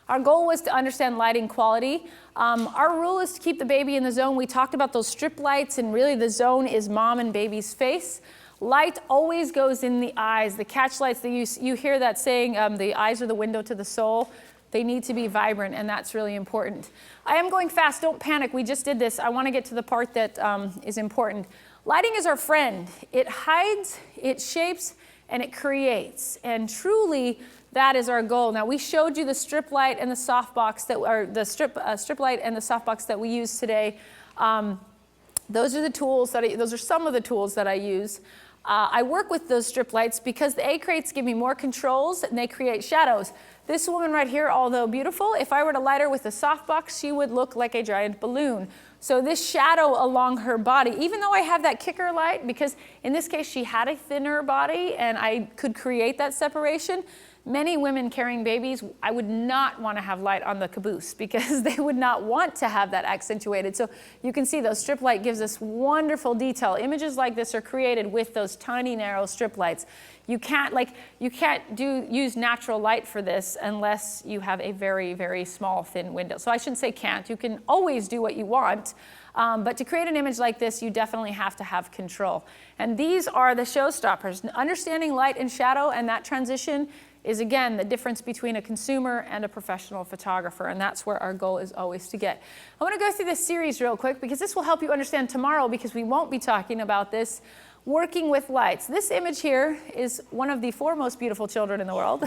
Our goal was to understand lighting quality. Our rule is to keep the baby in the zone. We talked about those strip lights, and really the zone is mom and baby's face. Light always goes in the eyes. The catch lights, you hear that saying, the eyes are the window to the soul. They need to be vibrant, and that's really important. I am going fast, don't panic, we just did this. I want to get to the part that is important. Lighting is our friend. It hides, it shapes, and it creates. And truly, that is our goal. Now, we showed you the strip light and the softbox that, or the strip light and the softbox that we use today. Those are the tools that those are some of the tools that I use. I work with those strip lights because the A crates give me more controls and they create shadows. This woman right here, although beautiful, if I were to light her with a softbox, she would look like a giant balloon. So this shadow along her body, even though I have that kicker light, because in this case she had a thinner body and I could create that separation, many women carrying babies, I would not want to have light on the caboose because they would not want to have that accentuated. So you can see those strip light gives us wonderful detail. Images like this are created with those tiny narrow strip lights. You can't use natural light for this unless you have a very, very small, thin window. So I shouldn't say can't. You can always do what you want. But to create an image like this, you definitely have to have control. And these are the showstoppers. Understanding light and shadow and that transition is, again, the difference between a consumer and a professional photographer, and that's where our goal is always to get. I want to go through this series real quick because this will help you understand tomorrow, because we won't be talking about this, working with lights. This image here is one of the 4 most beautiful children in the world,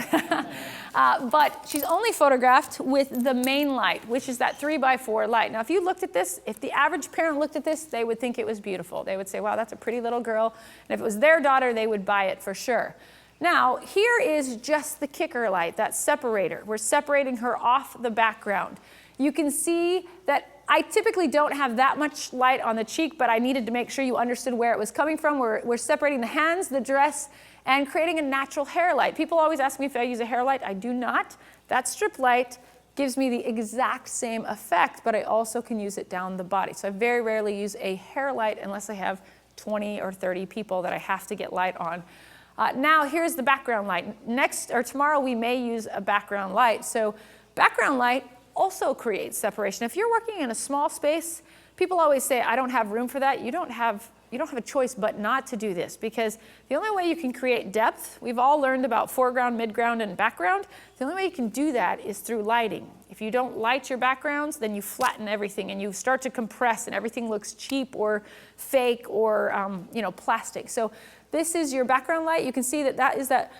but she's only photographed with the main light, which is that 3x4 light. Now, if you looked at this, if the average parent looked at this, they would think it was beautiful. They would say, wow, that's a pretty little girl, and if it was their daughter, they would buy it for sure. Now, here is just the kicker light, that separator. We're separating her off the background. You can see that I typically don't have that much light on the cheek, but I needed to make sure you understood where it was coming from. We're separating the hands, the dress, and creating a natural hair light. People always ask me if I use a hair light. I do not. That strip light gives me the exact same effect, but I also can use it down the body. So I very rarely use a hair light unless I have 20 or 30 people that I have to get light on. Now here's the background light. Next, or tomorrow, we may use a background light. So background light also creates separation. If you're working in a small space, people always say, I don't have room for that. You don't have a choice but not to do this, because the only way you can create depth, we've all learned about foreground, midground, and background. The only way you can do that is through lighting. If you don't light your backgrounds, then you flatten everything and you start to compress and everything looks cheap or fake or plastic. So this is your background light. You can see that that is that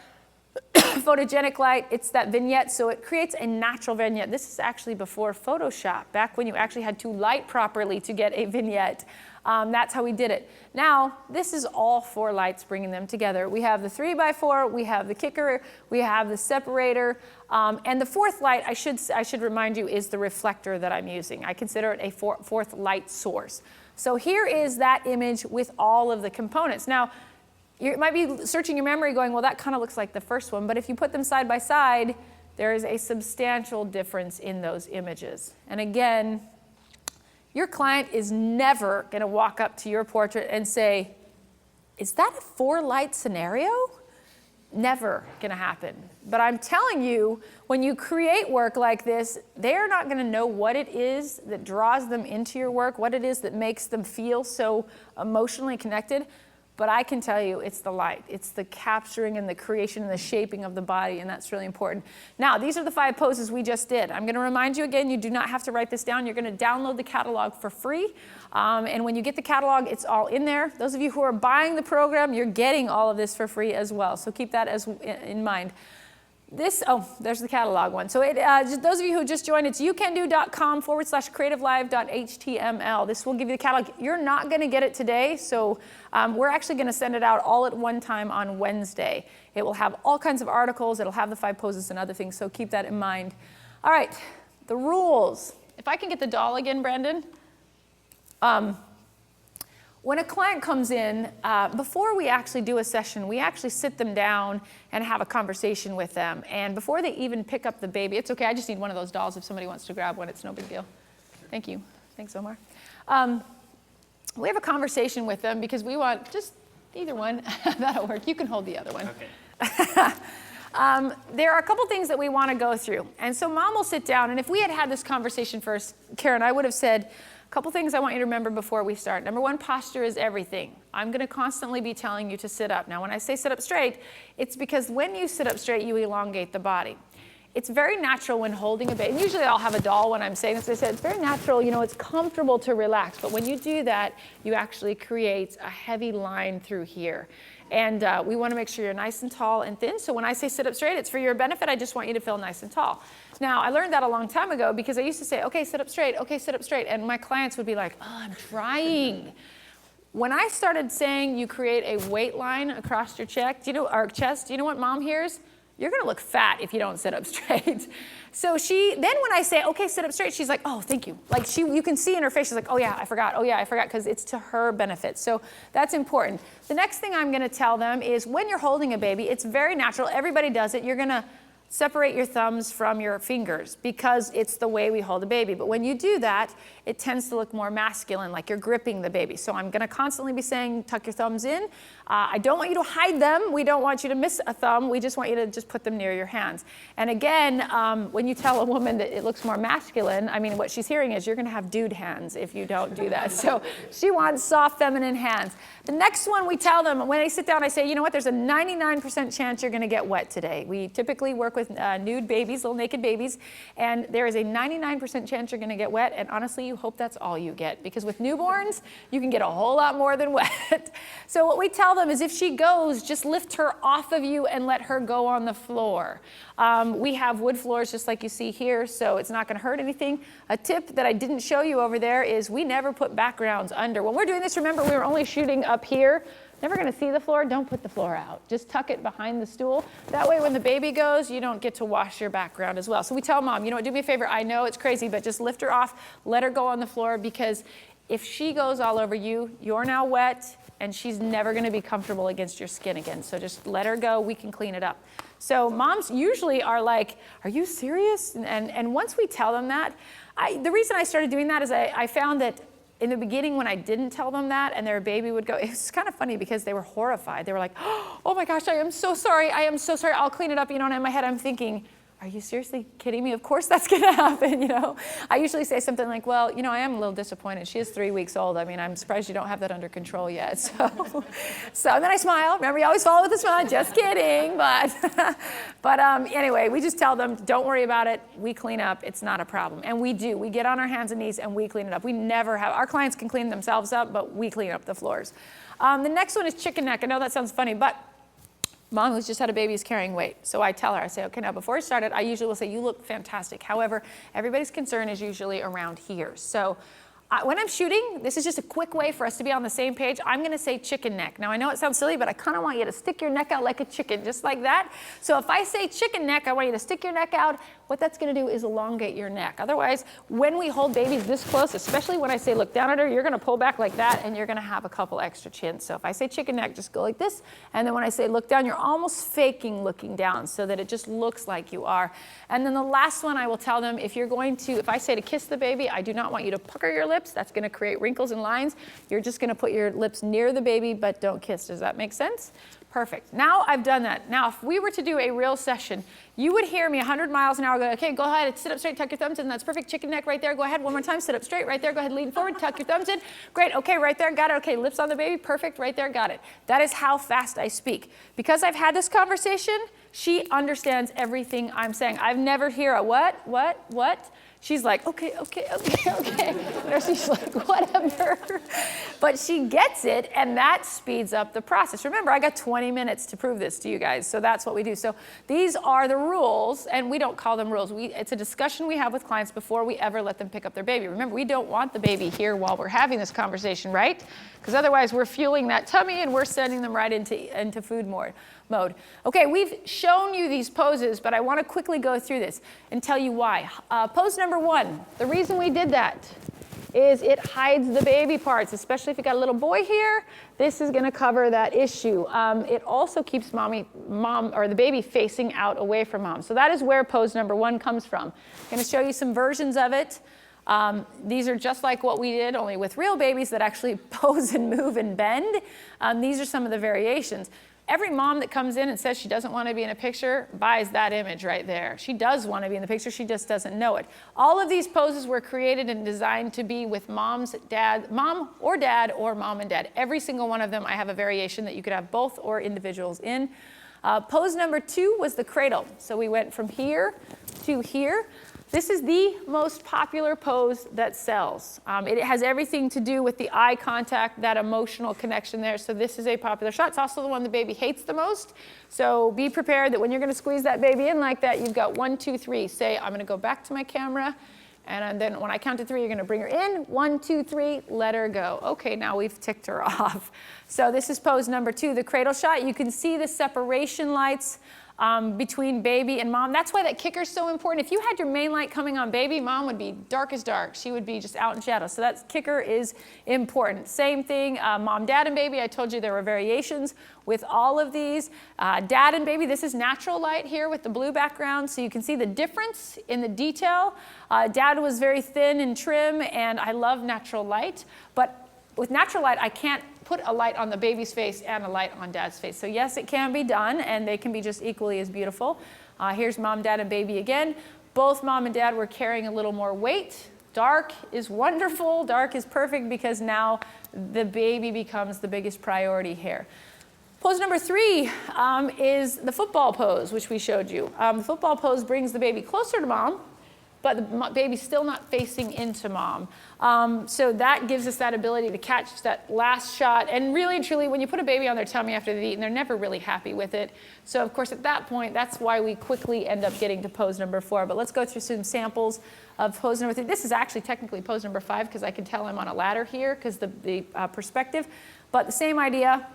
photogenic light. It's that vignette, so it creates a natural vignette. This is actually before Photoshop, back when you actually had to light properly to get a vignette. That's how we did it. Now, this is all 4 lights, bringing them together. We have the 3x4, we have the kicker, we have the separator, and the 4th light, I should remind you, is the reflector that I'm using. I consider it a 4th light source. So here is that image with all of the components. Now, you might be searching your memory going, well, that kind of looks like the first one, but if you put them side by side, there is a substantial difference in those images. And again, your client is never going to walk up to your portrait and say, is that a 4-light scenario? Never going to happen. But I'm telling you, when you create work like this, they're not going to know what it is that draws them into your work, what it is that makes them feel so emotionally connected. But I can tell you it's the light. It's the capturing and the creation and the shaping of the body, and that's really important. Now, these are the 5 poses we just did. I'm going to remind you again, you do not have to write this down. You're going to download the catalog for free. And when you get the catalog, it's all in there. Those of you who are buying the program, you're getting all of this for free as well. So keep that in mind. There's the catalog one. So those of you who just joined, it's youcando.com/creativelive.html. This will give you the catalog. You're not going to get it today, so we're actually going to send it out all at one time on Wednesday. It will have all kinds of articles. It'll have the 5 poses and other things, so keep that in mind. All right, the rules. If I can get the doll again, Brandon. When a client comes in, before we actually do a session, we actually sit them down and have a conversation with them. And before they even pick up the baby, it's okay, I just need one of those dolls if somebody wants to grab one, it's no big deal. Thank you. Thanks, Omar. We have a conversation with them because we want just either one. That'll work. You can hold the other one. Okay. There are a couple things that we want to go through. And so mom will sit down, and if we had had this conversation first, Karen, I would have said, a couple things I want you to remember before we start. Number one, posture is everything. I'm going to constantly be telling you to sit up. Now, when I say sit up straight, it's because when you sit up straight, you elongate the body. It's very natural when holding a baby. Usually I'll have a doll when I'm saying this. I said it's very natural, you know, it's comfortable to relax. But when you do that, you actually create a heavy line through here. And we want to make sure you're nice and tall and thin. So when I say sit up straight, it's for your benefit. I just want you to feel nice and tall. Now, I learned that a long time ago because I used to say, okay, sit up straight, okay, sit up straight. And my clients would be like, oh, I'm trying. When I started saying you create a weight line across your chest, do you know what mom hears? You're going to look fat if you don't sit up straight. So then when I say, okay, sit up straight, she's like, oh, thank you. Like you can see in her face, she's like, oh yeah, I forgot, because it's to her benefit. So that's important. The next thing I'm going to tell them is when you're holding a baby, it's very natural. Everybody does it. You're going to separate your thumbs from your fingers because it's the way we hold a baby. But when you do that, it tends to look more masculine, like you're gripping the baby. So I'm going to constantly be saying, tuck your thumbs in. I don't want you to hide them. We don't want you to miss a thumb. We just want you to just put them near your hands. And again, when you tell a woman that it looks more masculine, I mean, what she's hearing is you're going to have dude hands if you don't do that. So she wants soft, feminine hands. The next one we tell them, when they sit down, I say, you know what, there's a 99% chance you're going to get wet today. We typically work with nude babies, little naked babies, and there is a 99% chance you're going to get wet, and honestly, you hope that's all you get, because with newborns, you can get a whole lot more than wet. So what we tell them is if she goes, just lift her off of you and let her go on the floor. We have wood floors just like you see here, so it's not going to hurt anything. A tip that I didn't show you over there is we never put backgrounds under. When we're doing this, remember, we were only shooting up here. Never going to see the floor, don't put the floor out. Just tuck it behind the stool. That way when the baby goes, you don't get to wash your background as well. So we tell mom, you know what, do me a favor, I know it's crazy, but just lift her off, let her go on the floor, because if she goes all over you, you're now wet, and she's never going to be comfortable against your skin again. So just let her go, we can clean it up. So moms usually are like, are you serious? And once we tell them that, the reason I started doing that is I found that in the beginning, when I didn't tell them that and their baby would go, it was kind of funny because they were horrified. They were like, oh my gosh, I am so sorry. I am so sorry. I'll clean it up. You know, and in my head, I'm thinking, are you seriously kidding me? Of course that's going to happen, you know. I usually say something like, well, you know, I am a little disappointed. She is 3 weeks old. I mean, I'm surprised you don't have that under control yet. So and then I smile. Remember, you always follow with a smile. Just kidding. But anyway, we just tell them, don't worry about it. We clean up. It's not a problem. And we do. We get on our hands and knees and we clean it up. We never have. Our clients can clean themselves up, but we clean up the floors. The next one is chicken neck. I know that sounds funny, but mom who's just had a baby is carrying weight. So I tell her, I say, okay, now before I started, I usually will say, you look fantastic. However, everybody's concern is usually around here. So when I'm shooting, this is just a quick way for us to be on the same page. I'm going to say chicken neck. Now, I know it sounds silly, but I kind of want you to stick your neck out like a chicken, just like that. So if I say chicken neck, I want you to stick your neck out. What that's going to do is elongate your neck. Otherwise, when we hold babies this close, especially when I say look down at her, you're going to pull back like that, and you're going to have a couple extra chins. So if I say chicken neck, just go like this. And then when I say look down, you're almost faking looking down so that it just looks like you are. And then the last one, I will tell them, if I say to kiss the baby, I do not want you to pucker your lips. That's going to create wrinkles and lines. You're just going to put your lips near the baby, but don't kiss. Does that make sense? Perfect. Now I've done that. Now, if we were to do a real session, you would hear me 100 miles an hour go, okay, go ahead, sit up straight, tuck your thumbs in. That's perfect. Chicken neck right there. Go ahead, one more time. Sit up straight right there. Go ahead, lean forward, tuck your thumbs in. Great. Okay, right there. Got it. Okay, lips on the baby. Perfect. Right there. Got it. That is how fast I speak. Because I've had this conversation, she understands everything I'm saying. I've never heard a what? She's like, okay. She's like, whatever. But she gets it, and that speeds up the process. Remember, I got 20 minutes to prove this to you guys, so that's what we do. So these are the rules, and we don't call them rules. It's a discussion we have with clients before we ever let them pick up their baby. Remember, we don't want the baby here while we're having this conversation, right? Because otherwise we're fueling that tummy, and we're sending them right into food mode. Okay, we've shown you these poses, but I want to quickly go through this and tell you why. Pose number 1, the reason we did that is it hides the baby parts, especially if you got a little boy here. This is going to cover that issue. It also keeps the baby facing out away from mom. So that is where pose number 1 comes from. I'm going to show you some versions of it. These are just like what we did, only with real babies that actually pose and move and bend. These are some of the variations. Every mom that comes in and says she doesn't want to be in a picture buys that image right there. She does want to be in the picture, she just doesn't know it. All of these poses were created and designed to be with moms, dad, mom or dad, or mom and dad. Every single one of them, I have a variation that you could have both or individuals in. Pose number 2 was the cradle. So we went from here to here. This is the most popular pose that sells. It has everything to do with the eye contact, that emotional connection there. So this is a popular shot. It's also the one the baby hates the most. So be prepared that when you're going to squeeze that baby in like that, you've got 1, 2, 3. Say, I'm going to go back to my camera. And then when I count to 3, you're going to bring her in. 1, 2, 3, let her go. Okay, now we've ticked her off. So this is pose number 2, the cradle shot. You can see the separation lights between baby and mom. That's why that kicker is so important. If you had your main light coming on baby, mom would be dark as dark. She would be just out in shadow. So that kicker is important. Same thing, mom, dad, and baby. I told you there were variations with all of these. Dad and baby, this is natural light here with the blue background. So you can see the difference in the detail. Dad was very thin and trim, and I love natural light. But with natural light, I can't put a light on the baby's face and a light on dad's face. So yes, it can be done, and they can be just equally as beautiful. Here's mom, dad, and baby again. Both mom and dad were carrying a little more weight. Dark is wonderful. Dark is perfect because now the baby becomes the biggest priority here. Pose number 3 is the football pose, which we showed you. The football pose brings the baby closer to mom, but the baby's still not facing into mom. So that gives us that ability to catch that last shot. And really and truly, when you put a baby on their tummy after they've eaten, they're never really happy with it. So of course, at that point, that's why we quickly end up getting to pose number 4. But let's go through some samples of pose number 3. This is actually technically pose number 5 because I can tell I'm on a ladder here because the perspective. But the same idea.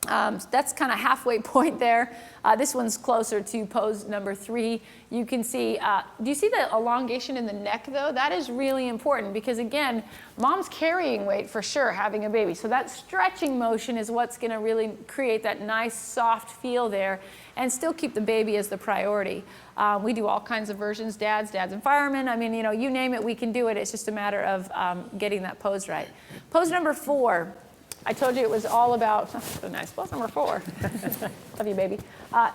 That's kind of halfway point there. This one's closer to pose number 3. You can see, do you see the elongation in the neck though? That is really important because again, mom's carrying weight for sure having a baby. So that stretching motion is what's going to really create that nice soft feel there and still keep the baby as the priority. We do all kinds of versions, dads and firemen. I mean, you know, you name it, we can do it. It's just a matter of getting that pose right. Pose number 4. I told you it was all about, so nice, pose number 4, love you baby,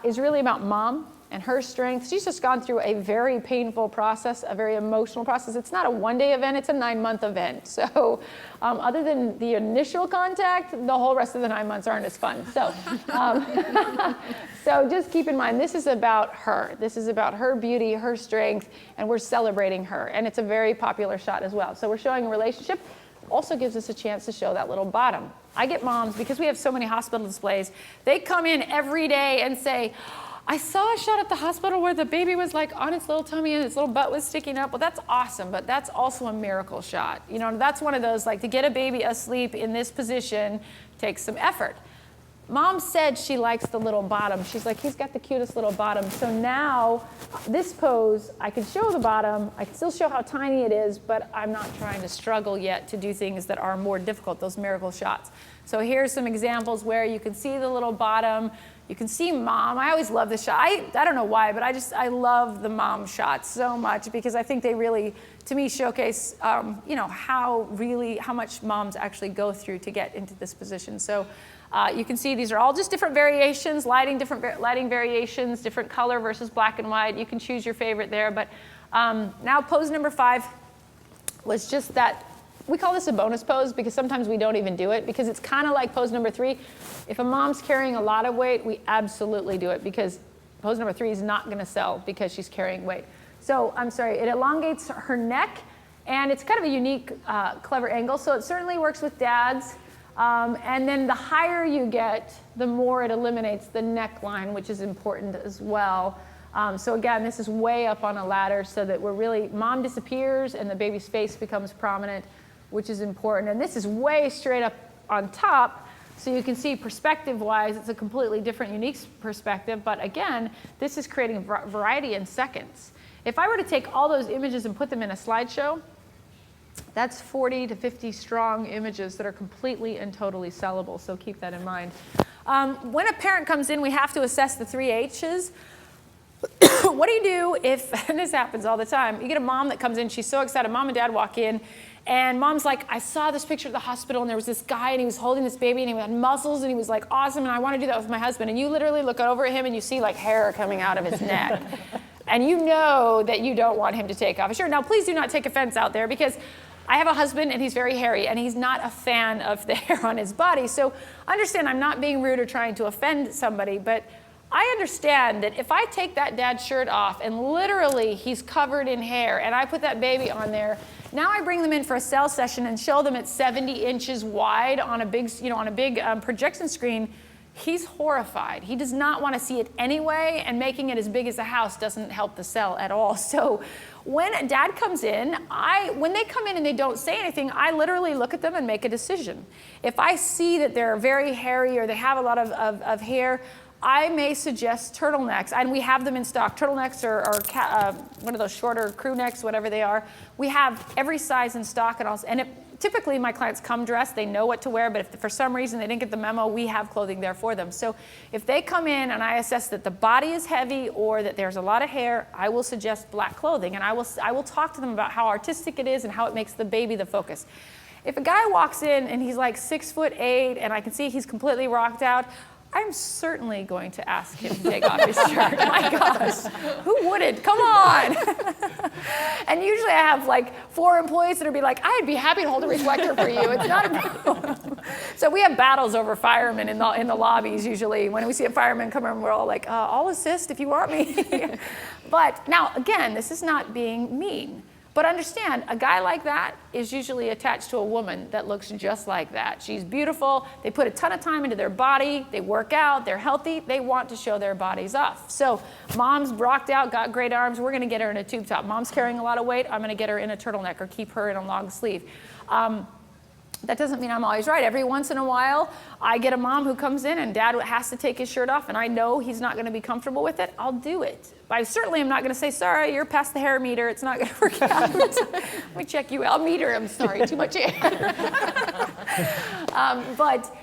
is really about mom and her strength. She's just gone through a very painful process, a very emotional process. It's not a one-day event, it's a 9-month event. So other than the initial contact, the whole rest of the 9 months aren't as fun. So, so just keep in mind, this is about her. This is about her beauty, her strength, and we're celebrating her. And it's a very popular shot as well. So we're showing a relationship. Also gives us a chance to show that little bottom. I get moms, because we have so many hospital displays, they come in every day and say, I saw a shot at the hospital where the baby was like on its little tummy and its little butt was sticking up. Well, that's awesome, but that's also a miracle shot. You know, that's one of those, like to get a baby asleep in this position takes some effort. Mom said she likes the little bottom. She's like, he's got the cutest little bottom. So now, this pose, I can show the bottom. I can still show how tiny it is, but I'm not trying to struggle yet to do things that are more difficult, those miracle shots. So here's some examples where you can see the little bottom. You can see mom. I always love this shot. I don't know why, but I love the mom shots so much because I think they really, to me, showcase, you know, how much moms actually go through to get into this position. So. You can see these are all just different variations, lighting variations, different color versus black and white. You can choose your favorite there. But now pose number 5 was just that. We call this a bonus pose because sometimes we don't even do it because it's kind of like pose number 3. If a mom's carrying a lot of weight, we absolutely do it because pose number 3 is not going to sell because she's carrying weight. So I'm sorry, it elongates her neck and it's kind of a unique, clever angle. So it certainly works with dads. And then the higher you get, the more it eliminates the neckline, which is important as well. So again, this is way up on a ladder so that we're really, mom disappears and the baby's face becomes prominent, which is important. And this is way straight up on top. So you can see perspective-wise, it's a completely different, unique perspective. But again, this is creating variety in seconds. If I were to take all those images and put them in a slideshow, that's 40 to 50 strong images that are completely and totally sellable, so keep that in mind. When a parent comes in, we have to assess the 3 H's. What do you do if, and this happens all the time, you get a mom that comes in, she's so excited, mom and dad walk in, And mom's like, I saw this picture at the hospital and there was this guy and he was holding this baby and he had muscles and he was like awesome and I want to do that with my husband. And you literally look over at him and you see like hair coming out of his neck. And you know that you don't want him to take off his shirt. Now, please do not take offense out there because I have a husband and he's very hairy and he's not a fan of the hair on his body. So understand, I'm not being rude or trying to offend somebody, but I understand that if I take that dad's shirt off and literally he's covered in hair and I put that baby on there, now I bring them in for a cell session and show them it's 70 inches wide on a big, projection screen, he's horrified. He does not want to see it anyway, and making it as big as a house doesn't help the cell at all. So when dad comes in, when they come in and they don't say anything, I literally look at them and make a decision. If I see that they're very hairy or they have a lot of hair, I may suggest turtlenecks, and we have them in stock. Turtlenecks or one of those shorter crew necks, whatever they are. We have every size in stock, typically my clients come dressed, they know what to wear, but if for some reason they didn't get the memo, we have clothing there for them. So if they come in and I assess that the body is heavy or that there's a lot of hair, I will suggest black clothing, and I will talk to them about how artistic it is and how it makes the baby the focus. If a guy walks in and he's like 6'8" and I can see he's completely rocked out, I'm certainly going to ask him to take off his shirt. My gosh, who wouldn't? Come on. And usually I have like 4 employees that'll be like, I'd be happy to hold a reflector for you. It's not a problem. So we have battles over firemen in the lobbies usually. When we see a fireman come in, we're all like, I'll assist if you want me. But now, again, this is not being mean. But understand, a guy like that is usually attached to a woman that looks just like that. She's beautiful, they put a ton of time into their body, they work out, they're healthy, they want to show their bodies off. So mom's rocked out, got great arms, we're gonna get her in a tube top. Mom's carrying a lot of weight, I'm gonna get her in a turtleneck or keep her in a long sleeve. That doesn't mean I'm always right. Every once in a while, I get a mom who comes in and dad has to take his shirt off and I know he's not gonna be comfortable with it, I'll do it. I certainly am not gonna say, sorry, you're past the hair meter, it's not gonna work out. Let me check you, I'll meter him, sorry, too much hair. But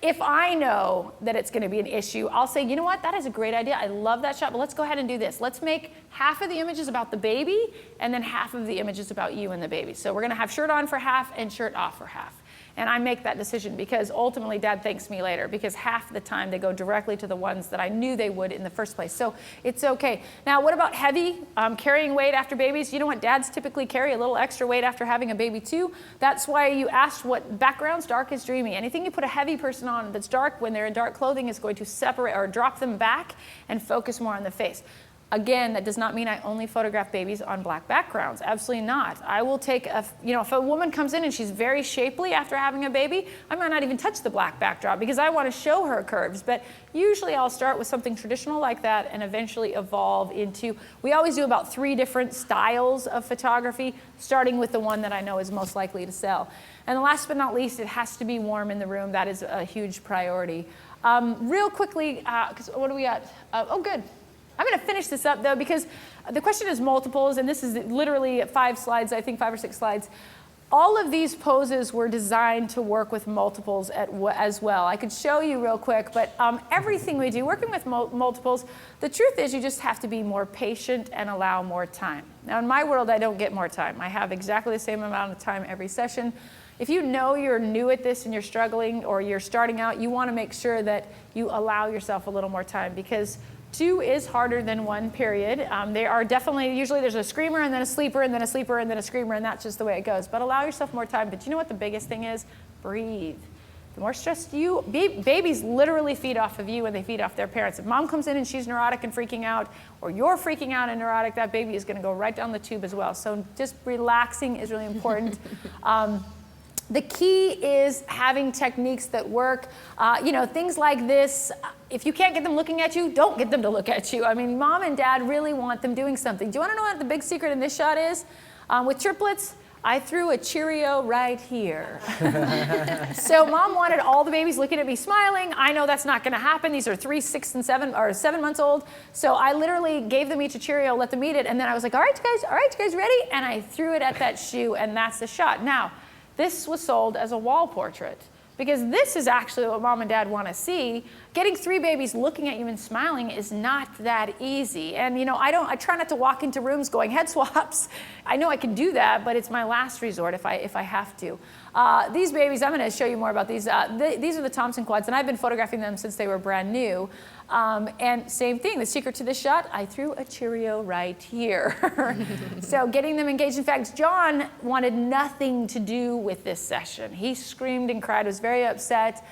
if I know that it's gonna be an issue, I'll say, you know what, that is a great idea, I love that shot, but let's go ahead and do this. Let's make half of the images about the baby and then half of the images about you and the baby. So we're gonna have shirt on for half and shirt off for half. And I make that decision because ultimately dad thanks me later because half the time they go directly to the ones that I knew they would in the first place. So it's okay. Now what about heavy, carrying weight after babies? You know what, dads typically carry a little extra weight after having a baby too. That's why you asked what backgrounds, dark is dreamy. Anything you put a heavy person on that's dark when they're in dark clothing is going to separate or drop them back and focus more on the face. Again, that does not mean I only photograph babies on black backgrounds. Absolutely not. I will take if a woman comes in and she's very shapely after having a baby, I might not even touch the black backdrop because I want to show her curves. But usually I'll start with something traditional like that and eventually evolve into, we always do about 3 different styles of photography, starting with the one that I know is most likely to sell. And last but not least, it has to be warm in the room. That is a huge priority. Real quickly, because what do we got? Oh, good. I'm going to finish this up though because the question is multiples and this is literally 5 slides, I think 5 or 6 slides. All of these poses were designed to work with multiples as well. I could show you real quick, but everything we do, working with multiples, the truth is you just have to be more patient and allow more time. Now in my world, I don't get more time. I have exactly the same amount of time every session. If you know you're new at this and you're struggling or you're starting out, you want to make sure that you allow yourself a little more time because 2 is harder than 1, period. They are definitely, usually there's a screamer and then a sleeper and then a sleeper and then a screamer and that's just the way it goes. But allow yourself more time. But you know what the biggest thing is? Breathe. The more stressed you, babies literally feed off of you and they feed off their parents. If mom comes in and she's neurotic and freaking out, or you're freaking out and neurotic, that baby is gonna go right down the tube as well. So just relaxing is really important. The key is having techniques that work. Things like this, if you can't get them looking at you, don't get them to look at you. I mean, mom and dad really want them doing something. Do you want to know what the big secret in this shot is? With triplets, I threw a Cheerio right here. So mom wanted all the babies looking at me smiling. I know that's not going to happen. These are 3, 6, and 7, or 7 months old. So I literally gave them each a Cheerio, let them eat it, and then I was like, all right, you guys ready? And I threw it at that shoe, and that's the shot. Now, this was sold as a wall portrait because this is actually what mom and dad want to see. Getting 3 babies looking at you and smiling is not that easy. And you know, I try not to walk into rooms going head swaps. I know I can do that, but it's my last resort if I have to. These babies, I'm going to show you more about these. These are the Thompson quads, and I've been photographing them since they were brand new. And same thing, the secret to this shot, I threw a Cheerio right here. So getting them engaged. In fact, John wanted nothing to do with this session. He screamed and cried, was very upset.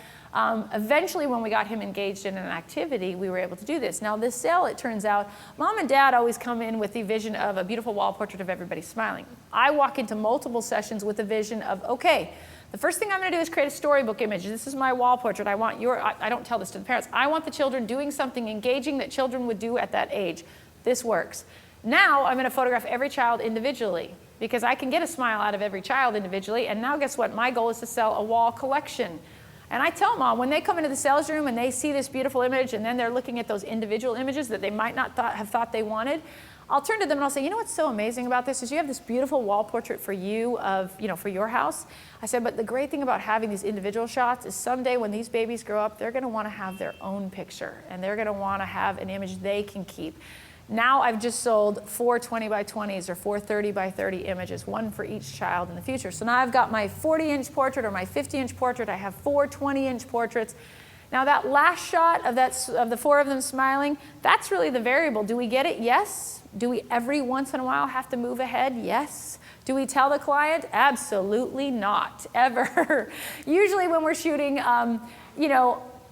Eventually, when we got him engaged in an activity, we were able to do this. Now, this sale, it turns out, mom and dad always come in with the vision of a beautiful wall portrait of everybody smiling. I walk into multiple sessions with the vision of, okay, the first thing I'm going to do is create a storybook image. This is my wall portrait. I don't tell this to the parents. I want the children doing something engaging that children would do at that age. This works. Now, I'm going to photograph every child individually because I can get a smile out of every child individually. And now, guess what? My goal is to sell a wall collection. And I tell mom, when they come into the sales room and they see this beautiful image and then they're looking at those individual images that they might not have thought they wanted, I'll turn to them and I'll say, you know what's so amazing about this is you have this beautiful wall portrait for you of, for your house. I said, but the great thing about having these individual shots is someday when these babies grow up, they're going to want to have their own picture and they're going to want to have an image they can keep. Now I've just sold 4 20 by 20s or 4 30 by 30 images, one for each child in the future. So now I've got my 40-inch portrait or my 50-inch portrait. I have 4 20-inch portraits. Now that last shot of the 4 of them smiling, that's really the variable. Do we get it? Yes. Do we every once in a while have to move ahead? Yes. Do we tell the client? Absolutely not, ever. Usually when we're shooting,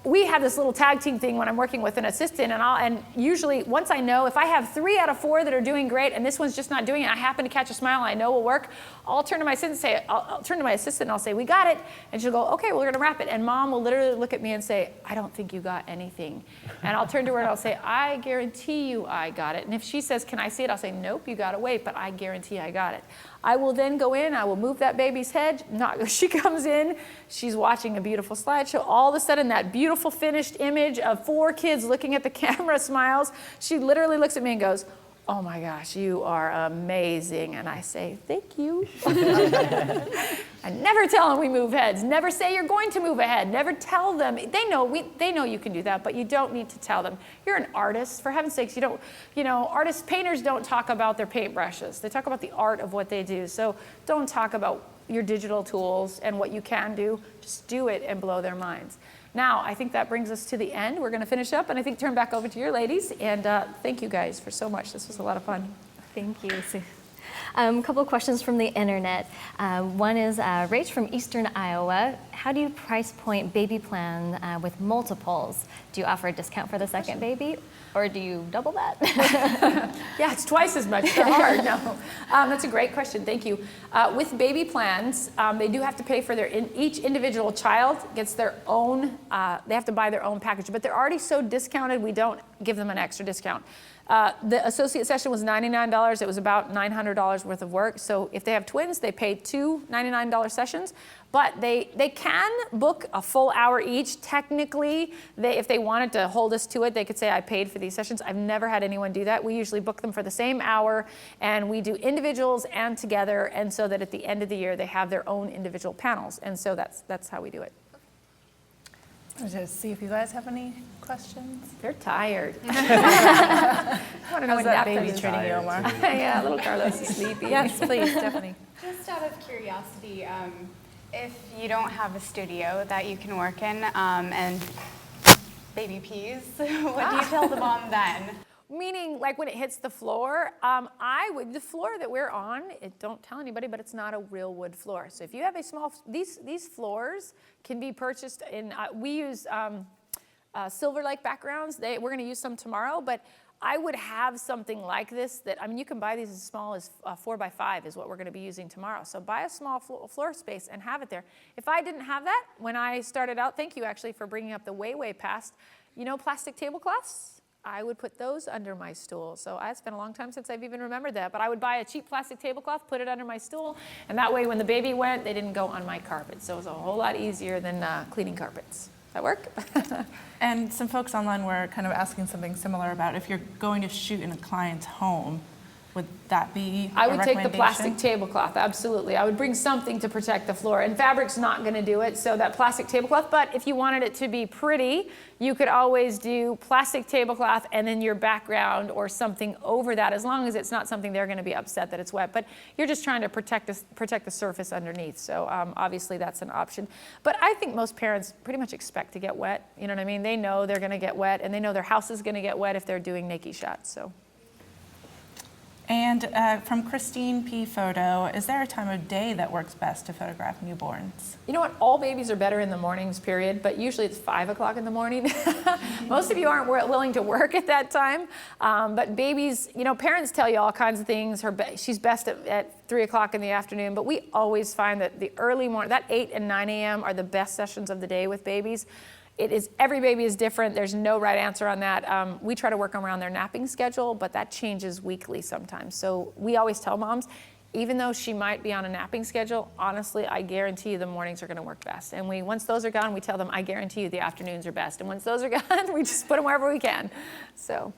we have this little tag team thing when I'm working with an assistant, and usually once I know, if I have 3 out of 4 that are doing great and this one's just not doing it, I happen to catch a smile I know will work, I'll turn to my assistant and I'll say, we got it. And she'll go, okay, well, we're gonna wrap it. And mom will literally look at me and say, I don't think you got anything. And I'll turn to her and I'll say, I guarantee you I got it. And if she says, can I see it? I'll say, nope, you gotta wait, but I guarantee I got it. I will then go in, I will move that baby's head. She comes in, she's watching a beautiful slideshow. All of a sudden, that beautiful finished image of 4 kids looking at the camera smiles, she literally looks at me and goes, oh my gosh, you are amazing. And I say, thank you. I never tell them we move heads. Never say you're going to move ahead. Never tell them. They know you can do that, but you don't need to tell them. You're an artist. For heaven's sakes, painters don't talk about their paintbrushes. They talk about the art of what they do. So don't talk about your digital tools and what you can do. Just do it and blow their minds. Now, I think that brings us to the end. We're going to finish up, and I think turn back over to your ladies. And thank you guys for so much. This was a lot of fun. Thank you. A couple of questions from the internet. One is Rach from Eastern Iowa. How do you price point baby plan with multiples? Do you offer a discount for the second baby, or do you double that? Yeah, it's twice as much. They're hard. No, that's a great question. Thank you. With baby plans, they do have to pay for each individual child gets their own. They have to buy their own package, but they're already so discounted. We don't give them an extra discount. The associate session was $99. It was about $900 worth of work. So if they have twins, they pay 2 $99 sessions. But they can book a full hour each. Technically, if they wanted to hold us to it, they could say, I paid for these sessions. I've never had anyone do that. We usually book them for the same hour, and we do individuals and together, and so that at the end of the year, they have their own individual panels. And so that's how we do it. I'll just see if you guys have any questions. They're tired. I want to know How's what that nap baby is. treating you, Omar? Yeah, little Carlos is sleepy. Yes, please, Stephanie. Just out of curiosity, if you don't have a studio that you can work in and baby pees, what do you tell the mom then? Meaning, like when it hits the floor, the floor that we're on, don't tell anybody, but it's not a real wood floor. So if you have a small, these floors can be purchased in, we use silver-like backgrounds. We're going to use some tomorrow, but I would have something like this you can buy these as small as 4 by 5 is what we're going to be using tomorrow. So buy a small floor space and have it there. If I didn't have that when I started out, thank you actually for bringing up the way past, plastic tablecloths? I would put those under my stool. So it's been a long time since I've even remembered that, but I would buy a cheap plastic tablecloth, put it under my stool, and that way when the baby went, they didn't go on my carpet. So it was a whole lot easier than cleaning carpets. Does that work? And some folks online were kind of asking something similar about if you're going to shoot in a client's home, Would that be I a would take the plastic recommendation? tablecloth, absolutely. I would bring something to protect the floor, and fabric's not gonna do it, so that plastic tablecloth, but if you wanted it to be pretty, you could always do plastic tablecloth and then your background or something over that, as long as it's not something they're gonna be upset that it's wet, but you're just trying to protect the surface underneath, so obviously that's an option. But I think most parents pretty much expect to get wet, you know what I mean? They know they're gonna get wet, and they know their house is gonna get wet if they're doing NICU shots, so. And from Christine P. Photo, is there a time of day that works best to photograph newborns? You know what, all babies are better in the mornings, period, but usually it's 5 o'clock in the morning. Most of you aren't willing to work at that time, but babies, you know, parents tell you all kinds of things. She's best at 3 o'clock in the afternoon, but we always find that the early morning, that 8 and 9 a.m. are the best sessions of the day with babies. Every baby is different. There's no right answer on that. We try to work around their napping schedule, but that changes weekly sometimes. So we always tell moms, even though she might be on a napping schedule, honestly, I guarantee you the mornings are gonna work best. And once those are gone, we tell them, I guarantee you the afternoons are best. And once those are gone, we just put them wherever we can, so.